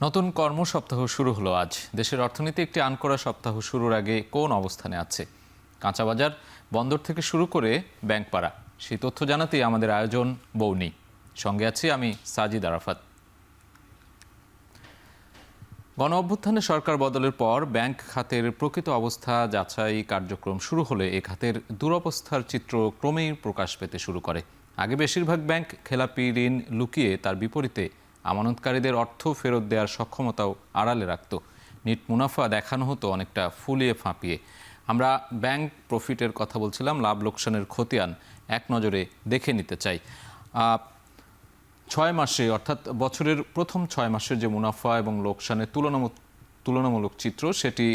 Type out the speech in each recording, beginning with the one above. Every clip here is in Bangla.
নতুন কর্মসপ্তাহ শুরু হলো আজ। দেশের অর্থনীতি একটি আনকরা সপ্তাহ শুরুর আগে কোন অবস্থানে আছে? কাঁচাবাজার, বন্দর থেকে শুরু করে ব্যাংকপাড়া, সেই তথ্য জানাতেই আমাদের আয়োজন বৌনি। সঙ্গে আছি আমি সাজিদ আরাফাত। গণ অভ্যুত্থানে সরকার বদলের পর ব্যাংক খাতের প্রকৃত অবস্থা যাচাই কার্যক্রম শুরু হলে এ খাতের দুরবস্থার চিত্র ক্রমেই প্রকাশ পেতে শুরু করে। আগে বেশিরভাগ ব্যাংক খেলাপি ঋণ লুকিয়ে তার বিপরীতে আমানতকারীদের অর্থ ফেরত দেওয়ার সক্ষমতাও আড়ালে রাখত। নিট মুনাফা দেখানো হতো অনেকটা ফুলিয়ে ফাঁপিয়ে। আমরা ব্যাংক প্রফিটের কথা বলছিলাম, লাভ লোকসানের খতিয়ান এক নজরে দেখে নিতে চাই। 6 মাসে অর্থাৎ বছরের প্রথম 6 মাসের যে মুনাফা এবং লোকসানের তুলনামূলক চিত্র সেটি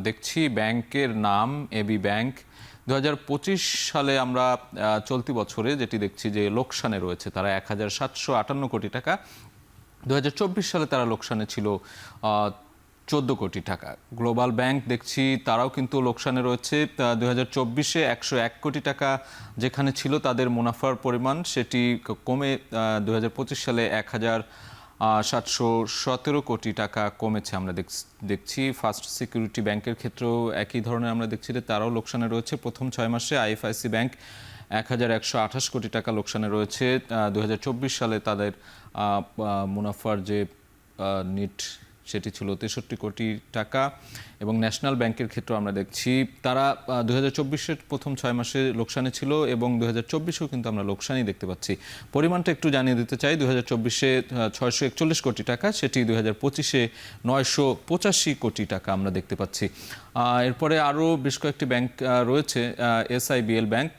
দেখছি। ব্যাংকের নাম এবি ব্যাংক। 2025 সালে আমরা চলতি বছরে যেটি দেখছি যে লোকসানে রয়েছে তারা 1758 কোটি টাকা। 2024 সালে তারা লোকসানে ছিল 14 কোটি টাকা। গ্লোবাল ব্যাংক দেখছি তারাও কিন্তু লোকসানে রয়েছে। 2024-এ 101 কোটি টাকা যেখানে ছিল তাদের মুনাফার পরিমাণ, সেটি কমে 2025 সালে 1717 কোটি টাকা কমেছে আমরা দেখছি। ফার্স্ট সিকিউরিটি ব্যাংকের ক্ষেত্রেও একই ধরনের আমরা দেখছি যে তারাও লোকসানে রয়েছে প্রথম 6 মাসে। আইএফআইসি ব্যাংক 1128 কোটি টাকা লোকসানে রয়েছে। 2024 সালে তাদের মুনাফার যে নিট সেটি ছিল 63 কোটি টাকা। এবং ন্যাশনাল ব্যাংকের ক্ষেত্রে আমরা দেখছি তারা 2024-এর প্রথম 6 মাসে লোকসানে ছিল এবং 2024-এও কিন্তু আমরা লোকসানই দেখতে পাচ্ছি। পরিমাণটা একটু জানিয়ে দিতে চাই। 2024-এ 641 কোটি টাকা, সেটি 2025-এ 985 কোটি টাকা আমরা দেখতে পাচ্ছি। এরপরে আরও বেশ কয়েকটি ব্যাংক রয়েছে। এসআইবিএল ব্যাংক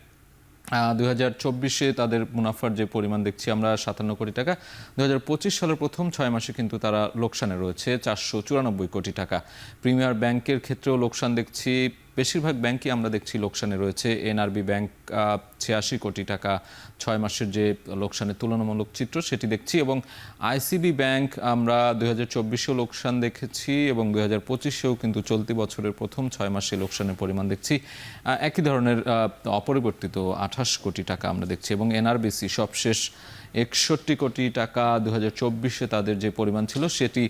2024-এ তাদের মুনাফার যে পরিমাণ দেখছি আমরা 57 কোটি টাকা। 2025 সালের প্রথম 6 মাসে কিন্তু তারা লোকসানে রয়েছে 494 কোটি টাকা। প্রিমিয়ার ব্যাংকের ক্ষেত্রেও লোকসান দেখছি। বেশিরভাগ ব্যাংকই আমরা দেখছি লোকসানে রয়েছে। এনআরবি ব্যাংক 86 কোটি টাকা 6 মাসের যে লোকসানের তুলনামূলক চিত্র সেটি দেখছি। এবং আইসিবি ব্যাংক আমরা 2024-এও লোকসান দেখেছি এবং 2025-এও কিন্তু চলতি বছরের প্রথম 6 মাসে লোকসানের পরিমাণ দেখছি একই ধরনের অপরিবর্তিত 28 কোটি টাকা আমরা দেখছি। এবং এনআরবিসি সবশেষ 61 কোটি টাকা 2024-এ তাদের যে পরিমাণ ছিল সেটি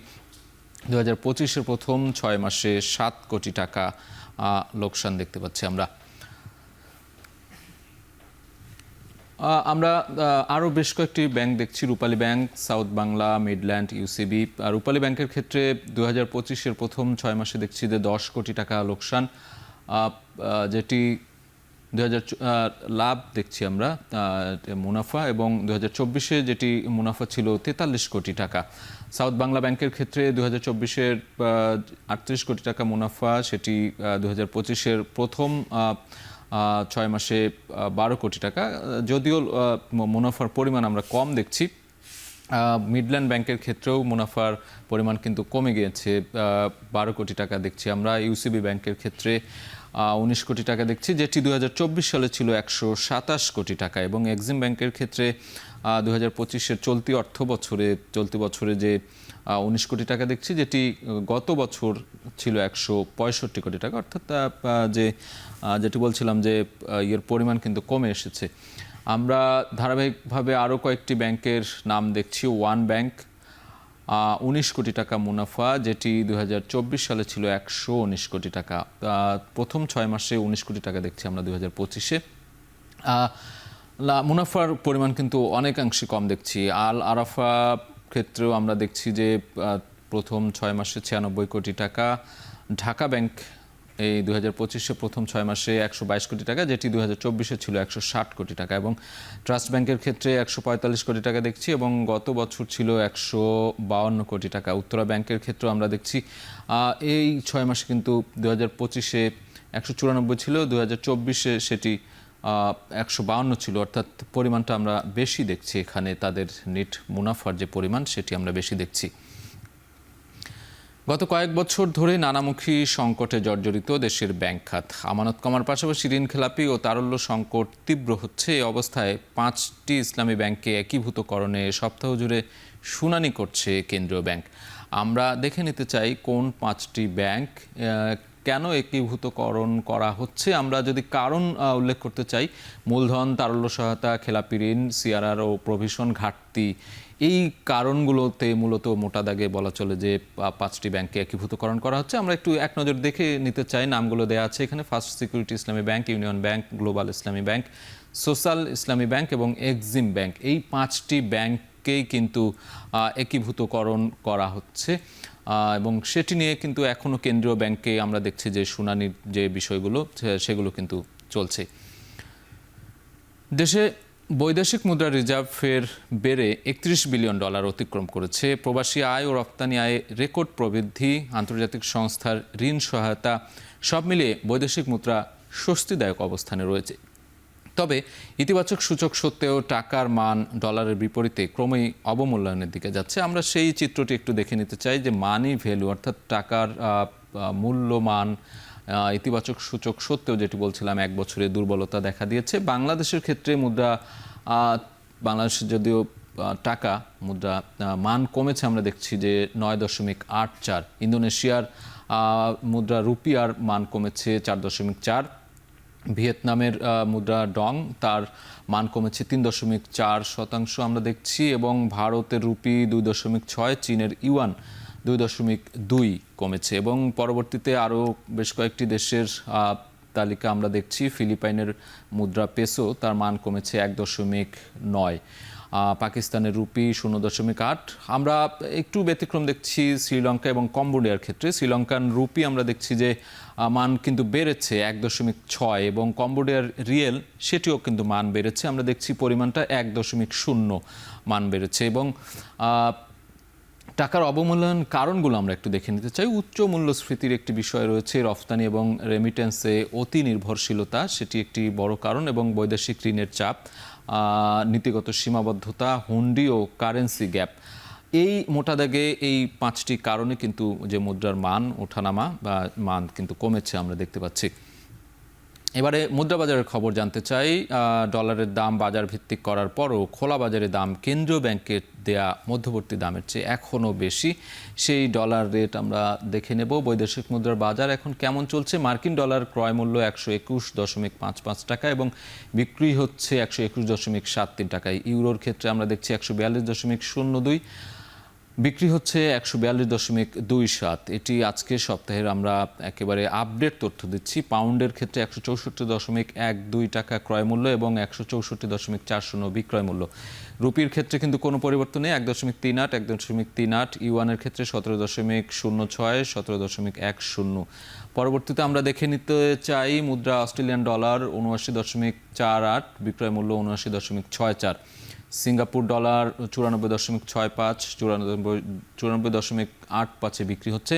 2025-এর প্রথম 6 মাসে 7 কোটি টাকা লোকসান দেখতে পাচ্ছি আমরা আরও বেশ কয়েকটি ব্যাংক দেখছি। Rupali bank, South Bangla, Midland, UCB. Rupali ব্যাংকের ক্ষেত্রে 2025-এর প্রথম 6 মাসে দেখছি যে 10 কোটি টাকা লোকসান, যেটি 2000 লাভ দেখছি আমরা মুনাফা, এবং 2024-এ যেটি মুনাফা ছিল 43 কোটি টাকা। সাউথ বাংলা ব্যাংকের ক্ষেত্রে 2024-এর 38 কোটি টাকা মুনাফা, সেটি 2025-এর প্রথম 6 মাসে 12 কোটি টাকা। যদিও মুনাফার পরিমাণ আমরা কম দেখছি। মিডল্যান্ড ব্যাংকের ক্ষেত্রেও মুনাফার পরিমাণ কিন্তু কমে গিয়েছে, 12 কোটি টাকা দেখছি আমরা। ইউসিবি ব্যাংকের ক্ষেত্রে 19 কোটি টাকা দেখছি, যেটি 2024 সালে ছিল 127 কোটি টাকা। এবং এক্সিম ব্যাংকের ক্ষেত্রে 2025-এর চলতি বছরে যে 19 কোটি টাকা দেখছি, যেটি গত বছর ছিল 165 কোটি টাকা। অর্থাৎ যেটি বলছিলাম যে এর পরিমাণ কিন্তু কমে এসেছে। আমরা ধারাবাহিকভাবে আরও কয়েকটি ব্যাংকের নাম দেখছি। ওয়ান ব্যাংক 19 কোটি টাকা মুনাফা, যেটি 2024 সালে ছিল 119 কোটি টাকা। প্রথম 6 মাসে 19 কোটি টাকা দেখছি আমরা 2025-এ। মুনাফার পরিমাণ কিন্তু অনেকাংশে কম দেখছি। আল আরাফা ক্ষেত্রেও আমরা দেখছি যে প্রথম 6 মাসে 96 কোটি টাকা। ঢাকা ব্যাংক এই 2025-এ প্রথম 6 মাসে 122 কোটি টাকা, যেটি 2024-এ ছিল 160 কোটি টাকা। এবং ট্রাস্ট ব্যাংকের ক্ষেত্রে 145 কোটি টাকা দেখছি এবং গত বছর ছিল 152 কোটি টাকা। উত্তরা ব্যাংকের ক্ষেত্রেও আমরা দেখছি এই 6 মাসে কিন্তু 2025-এ 194 ছিল, 2024-এ সেটি 152 ছিল। অর্থাৎ পরিমাণটা আমরা বেশি দেখছি এখানে। তাদের নেট মুনাফার যে পরিমাণ সেটি আমরা বেশি দেখছি। গত কয়েক বছর ধরে নানামুখী সংকটে জর্জরিত দেশের ব্যাংক খাত। আমানত কমার পাশাপাশি ঋণ খেলাপি ও তারল্য সংকট তীব্র হচ্ছে। এই অবস্থায় 5টি ইসলামী ব্যাংককে একীভূতকরণে সপ্তাহ জুড়ে শুনানি করছে কেন্দ্রীয় ব্যাংক। আমরা দেখে নিতে চাই কোন 5টি ব্যাংক কেন একীভূতকরণ করা হচ্ছে। আমরা যদি কারণ উল্লেখ করতে চাই, মূলধন, তারল্য সহায়তা, খেলাপি ঋণ, সিআরআর ও প্রভিশন ঘাটতি, এই কারণগুলোতে মূলত মোটা দাগে বলা চলে যে 5টি ব্যাংককে একীভূতকরণ করা হচ্ছে। আমরা একটু এক নজর দেখে নিতে চাই, নামগুলো দেওয়া আছে এখানে। ফার্স্ট সিকিউরিটি ইসলামী ব্যাংক, ইউনিয়ন ব্যাংক, গ্লোবাল ইসলামী ব্যাংক, সোশ্যাল ইসলামী ব্যাংক এবং এক্সিম ব্যাংক, এই 5টি ব্যাংককেই কিন্তু একীভূতকরণ করা হচ্ছে এবং সেটি নিয়ে কিন্তু এখনও কেন্দ্রীয় ব্যাংকে আমরা দেখছি যে শুনানির যে বিষয়গুলো সেগুলো কিন্তু চলছে। দেশে বৈদেশিক মুদ্রা রিজার্ভ ফের বেড়ে $31 বিলিয়ন অতিক্রম করেছে। প্রবাসী আয় ও রপ্তানি আয়ে রেকর্ড প্রবৃদ্ধি, আন্তর্জাতিক সংস্থার ঋণ সহায়তা, সব মিলিয়ে বৈদেশিক মুদ্রা স্বস্তিদায়ক অবস্থানে রয়েছে। তবে ইতিবাচক সূচক সত্ত্বেও টাকার মান ডলারের বিপরীতে ক্রমেই অবমূল্যায়নের দিকে যাচ্ছে। আমরা সেই চিত্রটি একটু দেখে নিতে চাই যে মানি ভ্যালু অর্থাৎ টাকার মূল্যমান ইতিবাচক সূচক সত্ত্বেও, যেটি বলছিলাম, এক বছরে দুর্বলতা দেখা দিয়েছে। বাংলাদেশের ক্ষেত্রে বাংলাদেশের যদিও টাকা মুদ্রা মান কমেছে, আমরা দেখছি যে 9.84। ইন্দোনেশিয়ার মুদ্রা রুপিয়ার মান কমেছে 4.4। ভিয়েতনামের মুদ্রা ডং, তার মান কমেছে 3.4% আমরা দেখছি, এবং ভারতের রুপি 2.6, চীনের ইউয়ান 2.2 কমেছে। এবং পরবর্তীতে আরও বেশ কয়েকটি দেশের তালিকা আমরা দেখছি। ফিলিপাইনের মুদ্রা পেসো, তার মান কমেছে 1.9। পাকিস্তানের রুপি 0.8। আমরা একটু ব্যতিক্রম দেখছি শ্রীলঙ্কা এবং কম্বোডিয়ার ক্ষেত্রে। শ্রীলঙ্কান রুপি আমরা দেখছি যে মান কিন্তু বেড়েছে 1.6, এবং কম্বোডিয়ার রিয়েল সেটিও কিন্তু মান বেড়েছে। আমরা দেখছি পরিমাণটা 1.0 মান বেড়েছে। এবং টাকার অবমূল্যায়ন কারণগুলো আমরা একটু দেখে নিতে চাই। উচ্চ মূল্যস্ফীতির একটি বিষয় রয়েছে, রফতানি এবং রেমিটেন্সে অতি নির্ভরশীলতা, সেটি একটি বড় কারণ, এবং বৈদেশিক ঋণের চাপ, নীতিগত সীমাবদ্ধতা, হুন্ডি ও কারেন্সি গ্যাপ, এই মোটা দাগে এই 5টি কারণে কিন্তু যে মুদ্রার মান ওঠানামা বা মান কিন্তু কমেছে আমরা দেখতে পাচ্ছি। এবারে মুদ্রা বাজারের খবর জানতে চাই। ডলারের দাম বাজার ভিত্তিক করার পরও খোলা বাজারে দাম কেন্দ্রীয় ব্যাংকের দেয়া মধ্যবর্তী দামের চেয়ে এখনও বেশি। সেই ডলার রেট আমরা দেখে নেব। বৈদেশিক মুদ্রার বাজার এখন কেমন চলছে? মার্কিন ডলার ক্রয় মূল্য 121.55 টাকা এবং বিক্রি হচ্ছে 121.73 টাকায়। ইউরোর ক্ষেত্রে আমরা দেখছি 142.02, বিক্রি হচ্ছে 142.27। এটি আজকে সপ্তাহের আমরা একেবারে আপডেট তথ্য দিচ্ছি। পাউন্ডের ক্ষেত্রে 164.12 টাকা ক্রয় মূল্য এবং 164.40 বিক্রয় মূল্য। রুপির ক্ষেত্রে কিন্তু কোনো পরিবর্তন নেই, 1.38। ইউয়ানের ক্ষেত্রে 17.06, 17.10। পরবর্তীতে আমরা দেখে নিতে চাই মুদ্রা অস্ট্রেলিয়ান ডলার 79.48, বিক্রয় মূল্য 79.64। সিঙ্গাপুর ডলার 94.65, 94.85 বিক্রি হচ্ছে।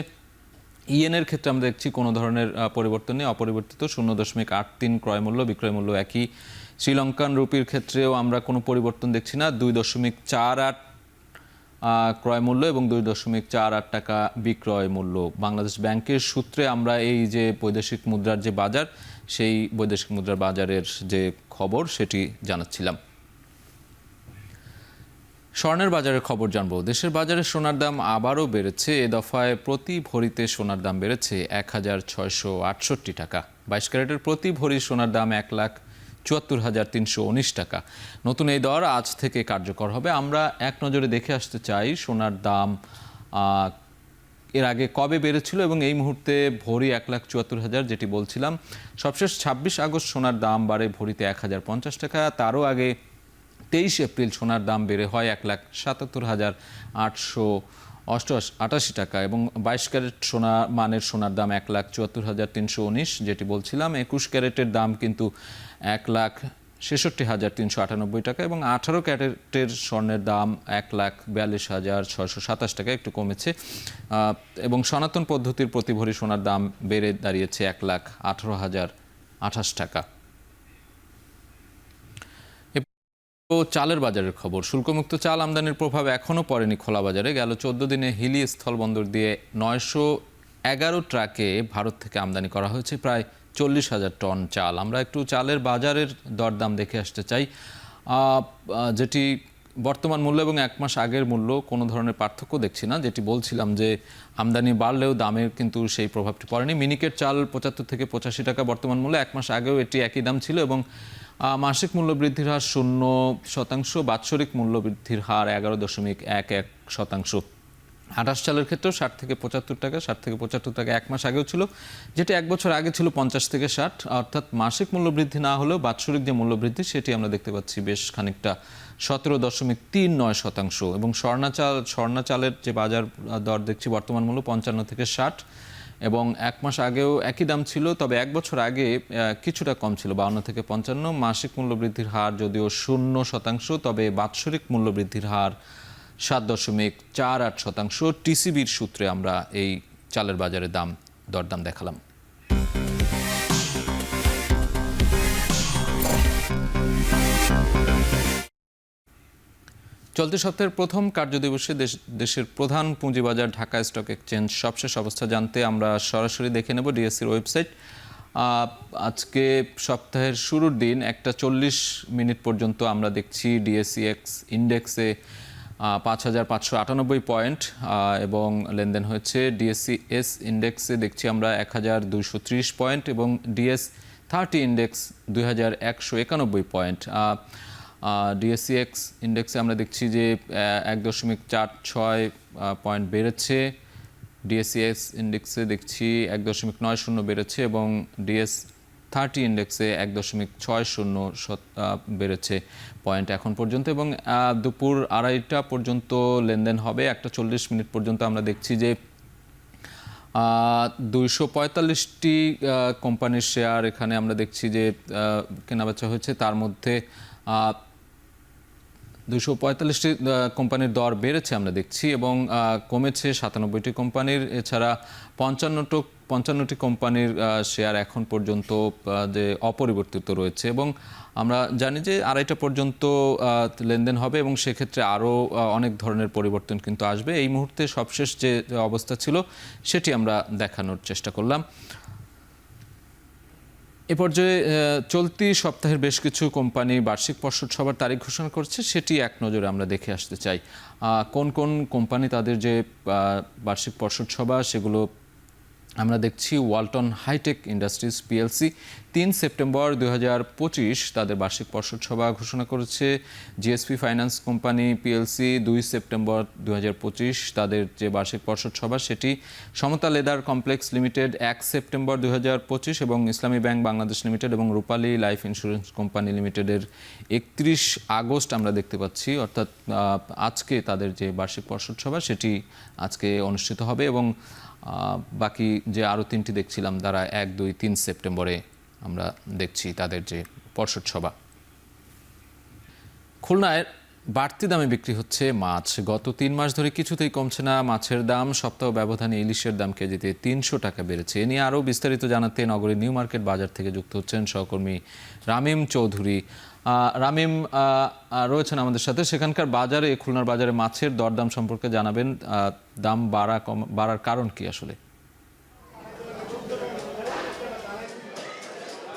ইয়েনের ক্ষেত্রে আমরা দেখছি কোনো ধরনের পরিবর্তন নেই, অপরিবর্তিত 0.83 ক্রয় মূল্য, বিক্রয় মূল্য একই। শ্রীলঙ্কান রুপির ক্ষেত্রেও আমরা কোনো পরিবর্তন দেখছি না, 2.48 ক্রয় মূল্য এবং 2.48 টাকা বিক্রয় মূল্য। বাংলাদেশ ব্যাংকের সূত্রে আমরা এই যে বৈদেশিক মুদ্রার যে বাজার, সেই বৈদেশিক মুদ্রার বাজারের যে খবর সেটি জানাচ্ছিলাম। স্বর্ণের বাজারের খবর জানবো। দেশের বাজারে সোনার দাম আবারও বেড়েছে। এ দফায় প্রতি ভরিতে সোনার দাম বেড়েছে 1,668 টাকা। 22 ক্যারেটের প্রতি ভরি সোনার দাম 1,74,319 টাকা। নতুন এই দর আজ থেকে কার্যকর হবে। আমরা এক নজরে দেখে আসতে চাই সোনার দাম এর আগে কবে বেড়েছিল এবং এই মুহূর্তে ভরি 1,74,000 যেটি বলছিলাম। সবশেষ 26 আগস্ট সোনার দাম বাড়ে ভরিতে 1,050 টাকা। তারও আগে 23 এপ্রিল সোনার দাম বেড়ে হয় 1,77,888 টাকা এবং 22 ক্যারেট মানের সোনার দাম 1,74,319 যেটি বলছিলাম। 21 ক্যারেটের দাম কিন্তু 1,66,398 টাকা এবং 18 ক্যারেটের স্বর্ণের দাম 1,42,627 টাকা, একটু কমেছে। এবং সনাতন পদ্ধতির প্রতি ভরি সোনার দাম বেড়ে দাঁড়িয়েছে 1,18,028 টাকা। চালের বাজারের খবর। শুল্কমুক্ত চাল আমদানির প্রভাব এখনও পড়েনি খোলা বাজারে। গেল 14 দিনে হিলি স্থলবন্দর দিয়ে 911 ট্রাকে ভারত থেকে আমদানি করা হয়েছে প্রায় 40,000 টন চাল। আমরা একটু চালের বাজারের দরদাম দেখে আসতে চাই, যেটি বর্তমান মূল্য এবং 1 মাস আগের মূল্য কোনো ধরনের পার্থক্য দেখছি না। যেটি বলছিলাম যে আমদানি বাড়লেও দামের কিন্তু সেই প্রভাবটি পড়েনি। মিনিকেট চাল 75 থেকে 85 টাকা বর্তমান মূল্য, 1 মাস আগেও এটি একই দাম ছিল এবং মাসিক মূল্য বৃদ্ধির হার 0%, বাৎসরিক মূল্য বৃদ্ধির হার 11.11%। আটাশ চালের ক্ষেত্রেও 60 থেকে 75 টাকা, 60 থেকে 75 টাকা 1 মাস আগেও ছিল, যেটি 1 বছর আগে ছিল 50 থেকে 60। অর্থাৎ মাসিক মূল্য বৃদ্ধি না হলেও বাৎসরিক যে মূল্য বৃদ্ধি সেটি আমরা দেখতে পাচ্ছি বেশ খানিকটা 17.39%। এবং স্বর্ণা চালের যে বাজার দর দেখছি বর্তমান মূল্য 55 থেকে 60 এবং 1 মাস আগেও একই দাম ছিল, তবে 1 বছর আগে কিছুটা কম ছিল 52 থেকে 55। মাসিক মূল্য বৃদ্ধির হার যদিও 0%, তবে বাৎসরিক মূল্য বৃদ্ধির হার 7.48%। টিসিবির সূত্রে আমরা এই চালের বাজারে দরদাম দেখালাম। চলতি সপ্তাহের প্রথম কার্যদিবসে দেশের প্রধান পুঁজিবাজার ঢাকা স্টক এক্সচেঞ্জ সবশেষ অবস্থা জানতে আমরা সরাসরি দেখে নেব ডিএসসির ওয়েবসাইট। আজকে সপ্তাহের শুরুর দিন 1:40 পর্যন্ত আমরা দেখছি ডিএসসিএক্স ইন্ডেক্সে 5,598 পয়েন্ট এবং লেনদেন হয়েছে। ডিএসসিএস ইন্ডেক্সে দেখছি আমরা 1,230 পয়েন্ট এবং ডিএস30 ইন্ডেক্স 2,191 পয়েন্ট। ডিএসসিএক্স ইন্ডেক্সে আমরা দেখছি যে 1.46 পয়েন্ট বেড়েছে, ডিএসসিএস ইন্ডেক্সে দেখছি 1.90 বেড়েছে এবং ডিএস30 ইন্ডেক্সে 1.60 বেড়েছে পয়েন্ট এখন পর্যন্ত। এবং দুপুর 2:30 পর্যন্ত লেনদেন হবে। 1:40 পর্যন্ত আমরা দেখছি যে 245টি কোম্পানির শেয়ার এখানে আমরা দেখছি যে কেনাবেচা হয়েছে। তার মধ্যে 245টি কোম্পানির দর বেড়েছে আমরা দেখছি এবং কমেছে 97টি কোম্পানির। এছাড়া 55টি কোম্পানির শেয়ার এখন পর্যন্ত যে অপরিবর্তিত রয়েছে এবং আমরা জানি যে 2:30 পর্যন্ত লেনদেন হবে এবং সেক্ষেত্রে আরও অনেক ধরনের পরিবর্তন কিন্তু আসবে। এই মুহূর্তে সবশেষ যে অবস্থা ছিল সেটি আমরা দেখানোর চেষ্টা করলাম। এ পর্যায়ে চলতি সপ্তাহের বেশ কিছু কোম্পানি বার্ষিক পর্ষদ সভার তারিখ ঘোষণা করছে, সেটি এক নজরে আমরা দেখে আসতে চাই। কোন কোন কোম্পানি তাদের যে বার্ষিক পর্ষদ সভা সেগুলো আমরা দেখছি। Walton Hitech Industries PLC 3 September 2025 তাদের বার্ষিক পর্ষদ সভা ঘোষণা করেছে। GSP Finance Company PLC 2 September 2025 তাদের যে বার্ষিক পর্ষদ সভা সেটি। সমতা লেদার কমপ্লেক্স লিমিটেড 1 সেপ্টেম্বর 2025 এবং ইসলামী ব্যাংক বাংলাদেশ লিমিটেড এবং রূপালী লাইফ ইন্স্যুরেন্স কোম্পানি লিমিটেডের 31 আগস্ট আমরা দেখতে পাচ্ছি, অর্থাৎ আজকে তাদের যে বার্ষিক পর্ষদ সভা সেটি আজকে অনুষ্ঠিত হবে এবং বাকি যে আরও 3টি দেখছিলাম তারা 1, 2, 3 সেপ্টেম্বরে আমরা দেখছি তাদের যে পর্ষদ সভা। খুলনায় বাড়তি দামে বিক্রি হচ্ছে মাছ। গত 3 মাস ধরে কিছুতেই কমছে না মাছের দাম। সপ্তাহ ব্যবধানে ইলিশের দাম কেজিতে 300 টাকা বেড়েছে। এ নিয়ে আরও বিস্তারিত জানাতে নগরীর নিউ মার্কেট বাজার থেকে যুক্ত হচ্ছেন সহকর্মী রামিম চৌধুরী। রামিম রয়েছেন আমাদের সাথে। সেখানকার বাজারে, খুলনার বাজারে মাছের দরদাম সম্পর্কে জানাবেন। দাম বাড়ার কারণ কি আসলে?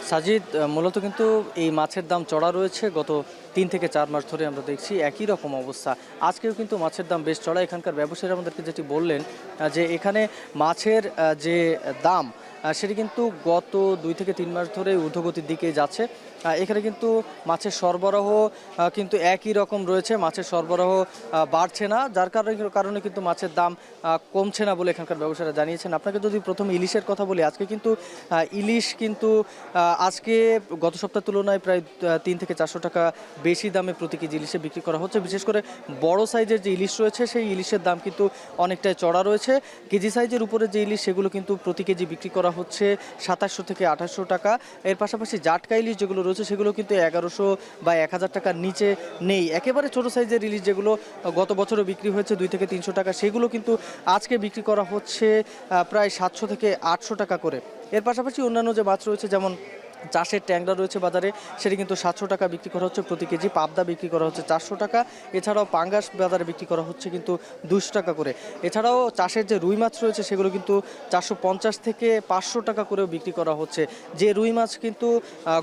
সাজিদ, মূলত কিন্তু এই মাছের দাম চড়া রয়েছে গত 3 থেকে 4 মাস ধরে আমরা দেখছি একই রকম অবস্থা। আজকেও কিন্তু মাছের দাম বেশ চড়া। এখানকার ব্যবসায়ীরা আমাদেরকে যেটি বললেন যে এখানে মাছের যে দাম সেটি কিন্তু গত 2 থেকে 3 মাস ধরে ঊর্ধ্বগতির দিকে যাচ্ছে। এখানে কিন্তু মাছের সরবরাহ কিন্তু একই রকম রয়েছে, মাছের সরবরাহ বাড়ছে না, যার কারণে কিন্তু মাছের দাম কমছে না বলে এখানকার ব্যবসায়ীরা জানিয়েছেন। আপনাকে যদি প্রথমে ইলিশের কথা বলি, আজকে কিন্তু ইলিশ কিন্তু আজকে গত সপ্তাহের তুলনায় প্রায় 3 থেকে 400 টাকা বেশি দামে প্রতি কেজি ইলিশে বিক্রি করা হচ্ছে। বিশেষ করে বড় সাইজের যে ইলিশ রয়েছে সেই ইলিশের দাম কিন্তু অনেকটাই চড়া রয়েছে। কেজি সাইজের উপরে যে ইলিশ সেগুলো কিন্তু প্রতি কেজি বিক্রি করা হচ্ছে 2700 থেকে 2800 টাকা। এর পাশাপাশি জাটকা ইলিশ যেগুলো রয়েছে সেগুলো কিন্তু 1100 বা 1000 টাকার নিচে নেই। একেবারে ছোট সাইজের ইলিশ যেগুলো গত বছরও বিক্রি হয়েছে 2 থেকে 300 টাকা, সেগুলো কিন্তু আজকে বিক্রি করা হচ্ছে প্রায় 700 থেকে 800 টাকা করে। এর পাশাপাশি অন্যান্য যে মাছ রয়েছে যেমন চাষের ট্যাংরা রয়েছে বাজারে, সেটি কিন্তু 700 টাকা বিক্রি করা হচ্ছে প্রতি কেজি। পাবদা বিক্রি করা হচ্ছে 400 টাকা। এছাড়াও পাঙ্গাস বাজারে বিক্রি করা হচ্ছে কিন্তু 200 টাকা করে। এছাড়াও চাষের যে রুই মাছ রয়েছে সেগুলো কিন্তু 450 থেকে 500 টাকা করেও বিক্রি করা হচ্ছে। যে রুই মাছ কিন্তু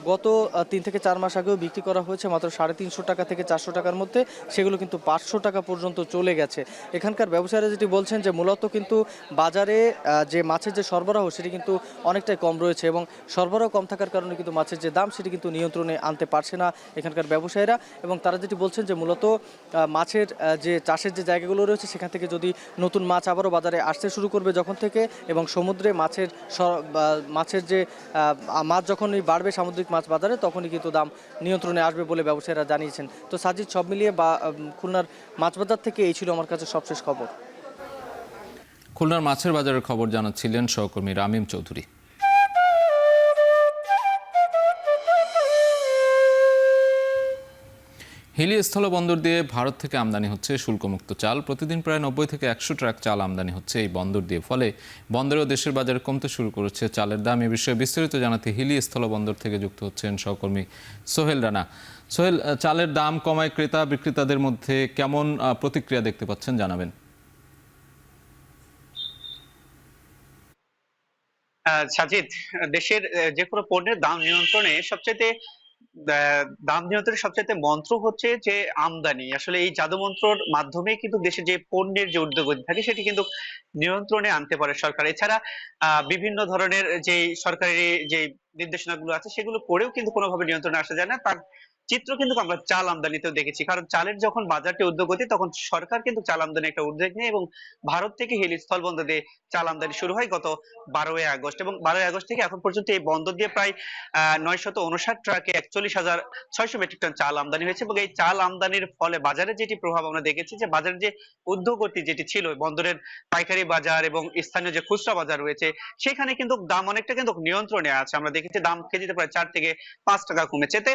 গত 3 থেকে 4 মাস আগেও বিক্রি করা হয়েছে মাত্র 350 টাকা থেকে 400 টাকার মধ্যে, সেগুলো কিন্তু 500 টাকা পর্যন্ত চলে গেছে। এখানকার ব্যবসায়ীরা যেটি বলছেন যে মূলত কিন্তু বাজারে যে মাছের যে সরবরাহ সেটি কিন্তু অনেকটাই কম রয়েছে, এবং সরবরাহ কম থাকার কারণে কিন্তু মাছের যে দাম সেটি কিন্তু নিয়ন্ত্রণে আনতে পারছে না এখানকার ব্যবসায়ীরা। এবং তারা যেটি বলছেন যে মূলত মাছের যে চাষের যে জায়গাগুলো রয়েছে সেখান থেকে যদি নতুন মাছ আবারও বাজারে আসতে শুরু করবে যখন থেকে, এবং সমুদ্রে মাছের যে মাছ যখনই বাড়বে সামুদ্রিক মাছ বাজারে, তখনই কিন্তু দাম নিয়ন্ত্রণে আসবে বলে ব্যবসায়ীরা জানিয়েছেন। তো সাজিদ, সব মিলিয়ে খুলনার মাছ বাজার থেকে এই ছিল আমার কাছে সবশেষ খবর। খুলনার মাছের বাজারের খবর জানাচ্ছিলেন সহকর্মী রামিম চৌধুরী। হিলি স্থলবন্দর দিয়ে ভারত থেকে আমদানি হচ্ছে শুল্কমুক্ত চাল। প্রতিদিন প্রায় 90 থেকে 100 ট্রাক চাল আমদানি হচ্ছে এই বন্দর দিয়ে। ফলে বন্দরেও দেশের বাজারে কমতে শুরু করেছে চালের দাম। এ বিষয়ে বিস্তারিত জানাতে হিলি স্থলবন্দর থেকে যুক্ত হচ্ছেন সহকর্মী সোহেল রানা। সোহেল, চালের দাম কমায় ক্রেতা বিক্রেতাদের মধ্যে কেমন প্রতিক্রিয়া দেখতে পাচ্ছেন জানাবেন। সাজিদ, দেশের যে কোনো পণ্যের দাম নিয়ন্ত্রণে সবচাইতে মন্ত্র হচ্ছে যে আমদানি। আসলে এই জাদু মন্ত্রর মাধ্যমে কিন্তু দেশে যে পণ্যের যে ঊর্ধ্বগতি থাকে সেটি কিন্তু নিয়ন্ত্রণে আনতে পারে সরকার। এছাড়া বিভিন্ন ধরনের যে সরকারি যে নির্দেশনাগুলো আছে সেগুলো করেও কিন্তু কোনোভাবে নিয়ন্ত্রণে আসা যায় না। তার চিত্র কিন্তু আমরা চাল আমদানিতেও দেখেছি। কারণ চালের যখন বাজারটি ঊর্ধ্বগতি তখন সরকার কিন্তু চাল আমদানি একটা উদ্যোগ নেয়, এবং ভারত থেকে হিলি স্থলবন্দর দিয়ে চাল আমদানি শুরু হয় গত 12ই আগস্ট। এবং 12ই আগস্ট থেকে এখন পর্যন্ত এই বন্দর দিয়ে প্রায় 959 ট্রাকে 41,600 মেট্রিক টন চাল আমদানি হয়েছে। এবং এই চাল আমদানির ফলে বাজারে যেটি প্রভাব আমরা দেখেছি, যে বাজারের যে ঊর্ধ্বগতি যেটি ছিল বন্দরের পাইকারি বাজার এবং স্থানীয় যে খুচরা বাজার রয়েছে, সেখানে কিন্তু দাম অনেকটা কিন্তু নিয়ন্ত্রণে আছে। আমরা দেখেছি দাম কেজিতে প্রায় 4 থেকে 5 টাকা কমেছে। এতে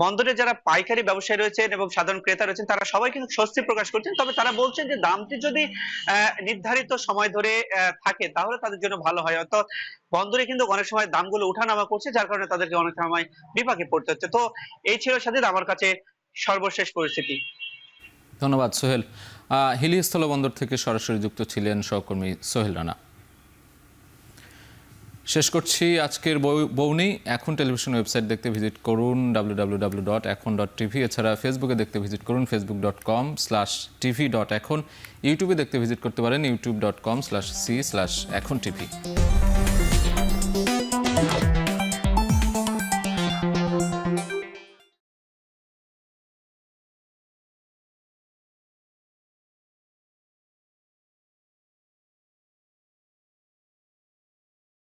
বন্দরে যারা পাইকারি ব্যবসায়ী রয়েছেন এবং সাধারণ ক্রেতা রয়েছেন তারা সবাই কিন্তু স্বস্তি প্রকাশ করছেন। তবে তারা বলছেন যে দামটি যদি নির্ধারিত সময় ধরে থাকে তাহলে তাদের জন্য ভালো হয়। অর্থাৎ বন্দরে কিন্তু অনেক সময় দামগুলো উঠানামা করছে, যার কারণে তাদেরকে অনেক সময় বিপাকে পড়তে হচ্ছে। তো এই ছিল সাথে আমার কাছে সর্বশেষ পরিস্থিতি। ধন্যবাদ সোহেল। হিলি স্থলবন্দর থেকে সরাসরি যুক্ত ছিলেন সহকর্মী সোহেল রানা। শেষ করছি আজকের বৌনি। এখন টেলিভিশন ওয়েবসাইট দেখতে ভিজিট করুন www.ekhon.tv। এছাড়া ফেসবুকে দেখতে ভিজিট করুন facebook.com/tv.ekhon। ইউটিউবে দেখতে ভিজিট করতে পারেন youtube.com/c/ekhon tv।